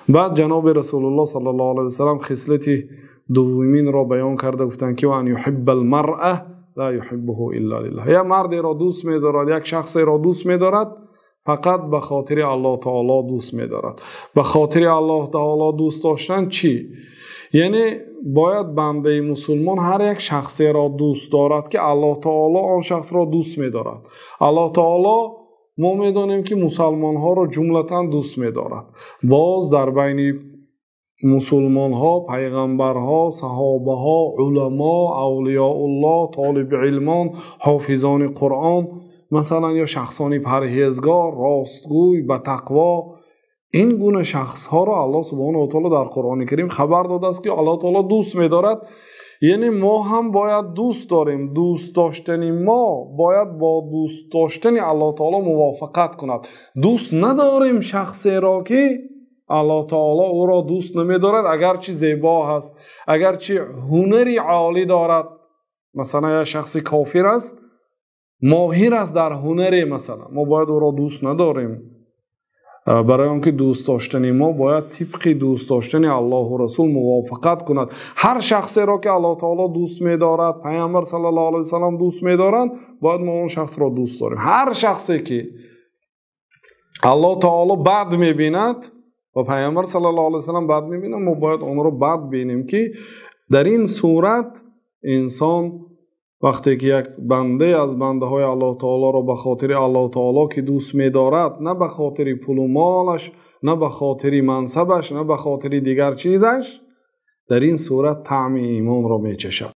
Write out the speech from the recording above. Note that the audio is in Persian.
بعد جناب رسول الله صلی الله علیه و سلم خصلت دومین را بیان کرده، گفتند که وان یحب المرء لا یحبه الا لله. یا مردی را دوست می‌دارد، یک شخصی را دوست می‌دارد، فقط به خاطر الله تعالی دوست می‌دارد. به خاطر الله تعالی دوست داشتن چی؟ یعنی باید بنده مسلمان هر یک شخصی را دوست دارد که الله تعالی آن شخص را دوست می‌دارد. الله تعالی ما می‌دانیم که مسلمان ها را جملتاً دوست می‌دارد. باز در بین مسلمان ها پیغمبر ها، صحابه ها، علما، اولیاء الله، طالب علمان، حافظان قرآن، مثلا یا شخصانی پرهیزگار، راستگوی، به تقوا، این گونه شخص ها را الله سبحانه و تعالی در قرآن کریم خبر داده است که الله تعالی دوست می‌دارد. یعنی ما هم باید دوست داریم. دوست داشتن ما باید با دوست داشتن الله تعالی موافقت کند. دوست نداریم شخصی را که الله تعالی او را دوست نمی‌دارد، اگرچه زیبا هست، اگرچه هنری عالی دارد. مثلا یک شخص کافر است، ماهر است در هنری، مثلا ما باید او را دوست نداریم. برای آنکه دوست داشتن ما باید طبق دوست داشتن الله و رسول موافقت کند. هر شخصی را که الله تعالی دوست می‌دارد، پیامبر صلی الله علیه و سلم دوست می‌دارند، باید ما اون شخص را دوست داریم. هر شخصی که الله تعالی بد می‌بیند و پیامبر صلی الله علیه و سلم بد می‌بیند، ما باید اون را بد بینیم. که در این صورت انسان وقتی که یک بنده از بنده های الله تعالی را به خاطر الله تعالی که دوست می‌دارد، نه به خاطر پول و مالش، نه به خاطر منصبش، نه به خاطر دیگر چیزش، در این صورت طعم ایمان را می‌چشد.